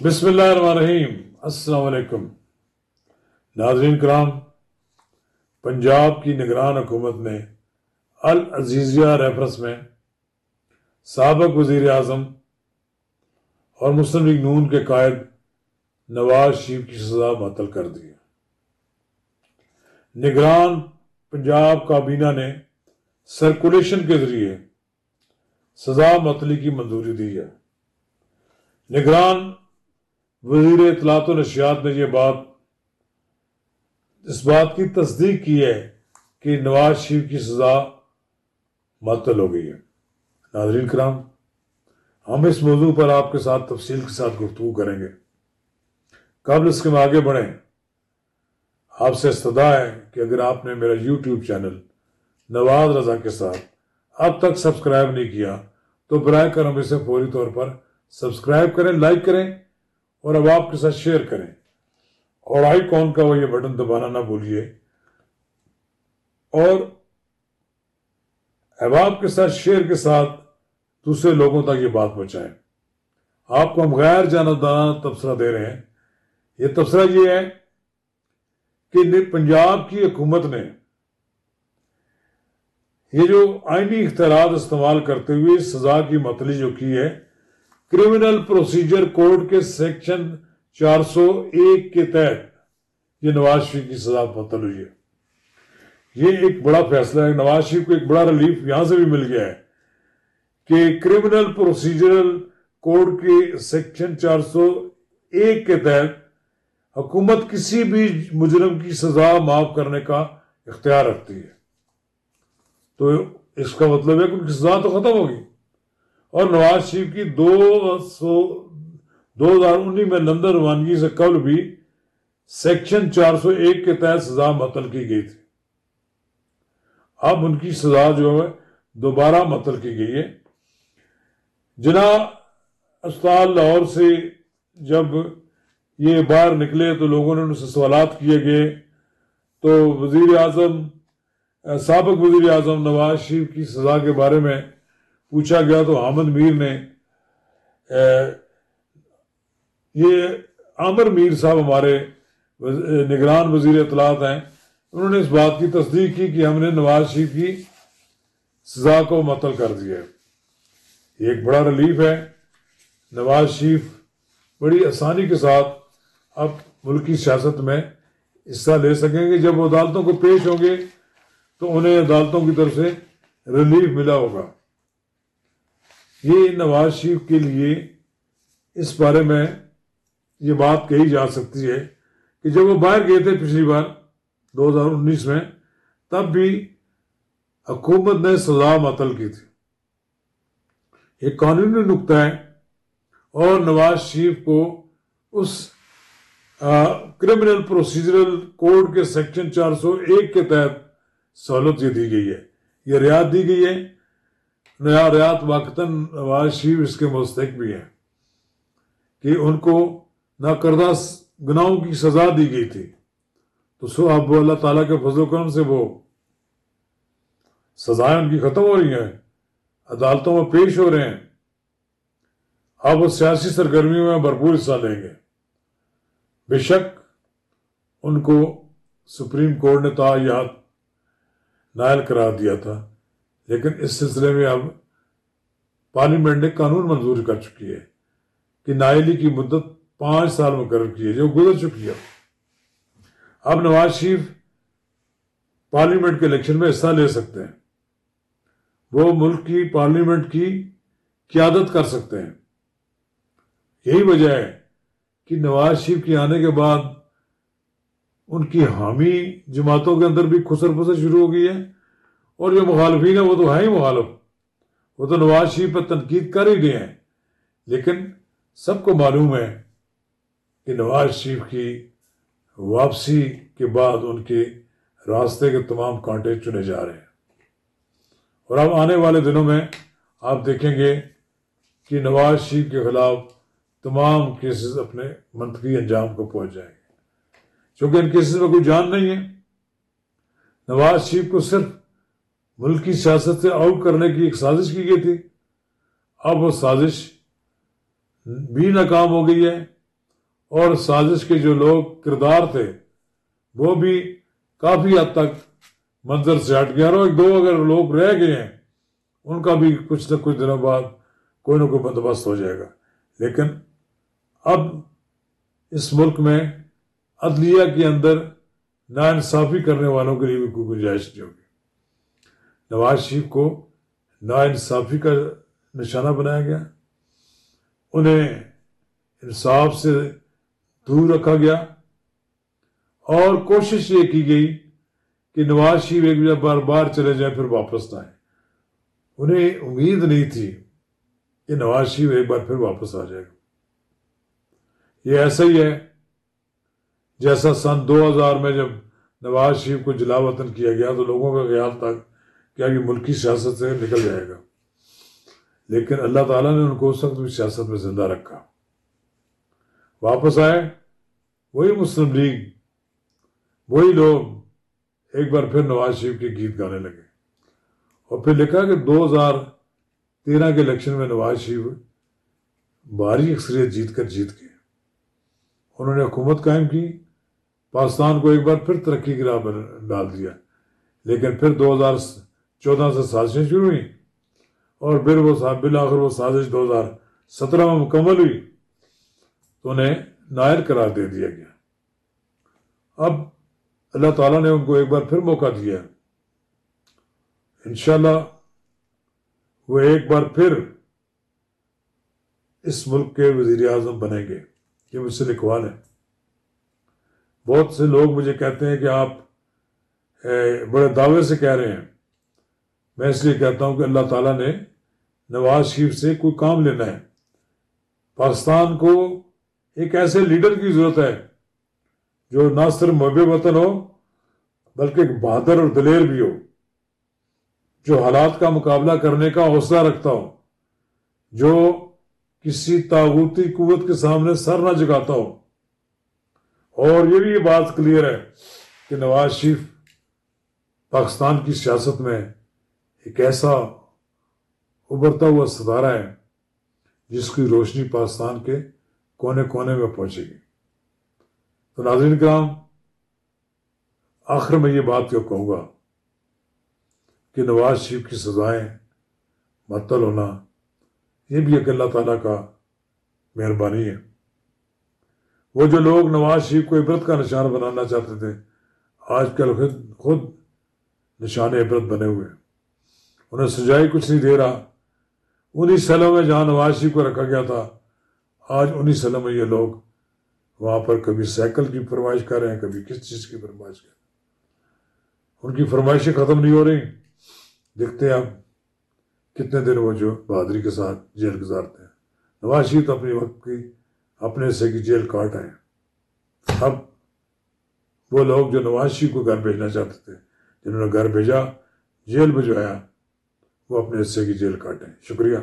بسم اللہ الرحمن الرحیم۔ السلام علیکم ناظرین کرام، پنجاب کی نگران حکومت نے العزیزیہ ریفرنس میں سابق وزیر اعظم اور مسلم لیگ نون کے قائد نواز شریف کی سزا معطل کر دی ہے۔ نگران پنجاب کابینہ نے سرکولیشن کے ذریعے سزا معطلی کی منظوری دی ہے۔ نگران وزیر اطلاعات و نشریات نے اس بات کی تصدیق کی ہے کہ نواز شریف کی سزا معطل ہو گئی ہے۔ ناظرین کرام، ہم اس موضوع پر آپ کے ساتھ تفصیل کے ساتھ گفتگو کریں گے۔ قبل اس کے میں آگے بڑھیں، آپ سے استدعا ہے کہ اگر آپ نے میرا یوٹیوب چینل نواز رضا کے ساتھ اب تک سبسکرائب نہیں کیا تو برائے کرم اسے فوری طور پر سبسکرائب کریں، لائک کریں اور اب آپ کے ساتھ شیئر کریں، اور آئیکن کا وہ یہ بٹن دبانا نہ بھولیے، اور اب آپ کے ساتھ شیئر کے ساتھ دوسرے لوگوں تک یہ بات پہنچائیں۔ آپ کو ہم غیر جانبدارانہ تبصرہ دے رہے ہیں۔ یہ تبصرہ یہ ہے کہ پنجاب کی حکومت نے یہ جو آئینی اختیارات استعمال کرتے ہوئے سزا کی معطلی جو کی ہے، کرمنل پروسیجر کوڈ کے سیکشن 401 کے تحت یہ نواز شریف کی سزا معطل ہوئی ہے۔ یہ ایک بڑا فیصلہ ہے۔ نواز شریف کو ایک بڑا ریلیف یہاں سے بھی مل گیا ہے کہ کرمنل پروسیجرل کوڈ کے سیکشن 401 کے تحت حکومت کسی بھی مجرم کی سزا معاف کرنے کا اختیار رکھتی ہے۔ تو اس کا مطلب ہے کہ ان کی سزا تو ختم ہوگی، اور نواز شریف کی 2019 میں لندن روانگی سے قبل بھی سیکشن 401 کے تحت سزا معطل کی گئی تھی۔ اب ان کی سزا جو ہے دوبارہ معطل کی گئی ہے۔ جناح اسپتال لاہور سے جب یہ باہر نکلے تو لوگوں نے ان سے سوالات کیے گئے، تو سابق وزیر اعظم نواز شریف کی سزا کے بارے میں پوچھا گیا تو حامد میر نے یہ عامر میر صاحب ہمارے نگران وزیر اطلاعات ہیں، انہوں نے اس بات کی تصدیق کی کہ ہم نے نواز شریف کی سزا کو معطل کر دیا ہے۔ یہ ایک بڑا ریلیف ہے۔ نواز شریف بڑی آسانی کے ساتھ اب ملکی سیاست میں حصہ لے سکیں گے۔ جب وہ عدالتوں کو پیش ہوں گے تو انہیں عدالتوں کی طرف سے ریلیف ملا ہوگا۔ یہ نواز شریف کے لیے اس بارے میں یہ بات کہی جا سکتی ہے کہ جب وہ باہر گئے تھے پچھلی بار 2019 میں، تب بھی حکومت نے سزا معطل کی تھی۔ ایک قانونی نکتہ ہے، اور نواز شریف کو اس کرمنل پروسیجرل کوڈ کے سیکشن 401 کے تحت سہولت یہ دی گئی ہے، یہ رعایت دی گئی ہے۔ نیا رعایت واقعتاً نواز شریف اس کے مستحق بھی ہیں کہ ان کو ناکردہ گناہوں کی سزا دی گئی تھی، تو اب اللہ تعالیٰ کے فضل و کرم سے وہ سزائیں ان کی ختم ہو رہی ہیں، عدالتوں میں پیش ہو رہے ہیں، اب وہ سیاسی سرگرمیوں میں بھرپور حصہ لیں گے۔ بے شک ان کو سپریم کورٹ نے تاحیات نائل قرار دیا تھا، لیکن اس سلسلے میں اب پارلیمنٹ نے قانون منظور کر چکی ہے کہ نائلی کی مدت 5 سال مقرر کی ہے، جو گزر چکی ہے۔ اب نواز شریف پارلیمنٹ کے الیکشن میں حصہ لے سکتے ہیں، وہ ملک کی پارلیمنٹ کی قیادت کر سکتے ہیں۔ یہی وجہ ہے کہ نواز شریف کے آنے کے بعد ان کی حامی جماعتوں کے اندر بھی خسر پسر شروع ہو گئی ہے، اور جو مخالفین ہیں وہ تو ہیں ہی مخالف، وہ تو نواز شریف پر تنقید کر ہی رہے ہیں، لیکن سب کو معلوم ہے کہ نواز شریف کی واپسی کے بعد ان کے راستے کے تمام کانٹے چنے جا رہے ہیں، اور اب آنے والے دنوں میں آپ دیکھیں گے کہ نواز شریف کے خلاف تمام کیسز اپنے منطقی انجام کو پہنچ جائیں گے، چونکہ ان کیسز میں کوئی جان نہیں ہے۔ نواز شریف کو صرف ملکی سیاست سے آؤٹ کرنے کی ایک سازش کی گئی تھی، اب وہ سازش بھی ناکام ہو گئی ہے، اور سازش کے جو لوگ کردار تھے وہ بھی کافی حد تک منظر سے ہٹ گیا، اور ایک دو اگر لوگ رہ گئے ہیں ان کا بھی کچھ نہ کچھ دنوں بعد کوئی نہ کوئی بندوبست ہو جائے گا۔ لیکن اب اس ملک میں عدلیہ کے اندر ناانصافی کرنے والوں کے لیے بھی کوئی گنجائش نہیں ہوگی۔ نواز شریف کو ناانصافی کا نشانہ بنایا گیا، انہیں انصاف سے دور رکھا گیا، اور کوشش یہ کی گئی کہ نواز شریف ایک جب بار بار چلے جائیں پھر واپس نہ آئیں۔ انہیں امید نہیں تھی کہ نواز شریف ایک بار پھر واپس آ جائے گا۔ یہ ایسا ہی ہے جیسا سن 2000 میں جب نواز شریف کو جلا وطن کیا گیا تو لوگوں کا خیال تھا کہ یہ ملکی سیاست سے نکل جائے گا، لیکن اللہ تعالیٰ نے ان کو اس وقت بھی سیاست میں زندہ رکھا۔ واپس آئے وہی مسلم لیگ، وہی لوگ ایک بار پھر نواز شریف کے گیت گانے لگے، اور پھر لکھا کہ 2013 کے الیکشن میں نواز شریف بھاری اکثریت جیت گئے، انہوں نے حکومت قائم کی، پاکستان کو ایک بار پھر ترقی کی راہ پر ڈال دیا۔ لیکن پھر 2014 سے سازشیں شروع ہوئیں، اور پھر بالآخر وہ سازش 2017 میں مکمل ہوئی تو انہیں نائل قرار دے دیا گیا۔ اب اللہ تعالیٰ نے ان کو ایک بار پھر موقع دیا، انشاءاللہ وہ ایک بار پھر اس ملک کے وزیر اعظم بنیں گے، یہ مجھ سے لکھوا لیں۔ بہت سے لوگ مجھے کہتے ہیں کہ آپ بڑے دعوے سے کہہ رہے ہیں، میں اس لیے کہتا ہوں کہ اللہ تعالیٰ نے نواز شریف سے کوئی کام لینا ہے۔ پاکستان کو ایک ایسے لیڈر کی ضرورت ہے جو نہ صرف محب وطن ہو بلکہ ایک بہادر اور دلیر بھی ہو، جو حالات کا مقابلہ کرنے کا حوصلہ رکھتا ہو، جو کسی طاغوتی قوت کے سامنے سر نہ جھکاتا ہو۔ اور یہ بھی یہ بات کلیئر ہے کہ نواز شریف پاکستان کی سیاست میں ایک ایسا ابھرتا ہوا ستارہ ہے جس کی روشنی پاکستان کے کونے کونے میں پہنچے گی۔ تو ناظرین کرام، آخر میں یہ بات کیوں کہوں گا کہ نواز شریف کی سزائیں معطل ہونا یہ بھی ایک اللہ تعالیٰ کا مہربانی ہے۔ وہ جو لوگ نواز شریف کو عبرت کا نشان بنانا چاہتے تھے آج کل خود نشان عبرت بنے ہوئے، انہیں سجائی کچھ نہیں دے رہا۔ انہی سیلوں میں جہاں نواز شریف کو رکھا گیا تھا، آج انہی سیلوں میں یہ لوگ وہاں پر کبھی سائیکل کی فرمائش کر رہے ہیں، کبھی کس چیز کی فرمائش کر رہے ہیں۔ ان کی فرمائشیں ختم نہیں ہو رہی۔ دیکھتے ہیں اب کتنے دن وہ جو بہادری کے ساتھ جیل گزارتے ہیں۔ نواز شریف اپنے وقت کی اپنے حصے کی جیل کاٹ آئے، اب وہ لوگ جو نواز شریف کو گھر بھیجنا چاہتے تھے، جنہوں نے گھر بھیجا، جیل بھجوایا، وہ اپنے حصے کی جیل کاٹیں۔ شکریہ۔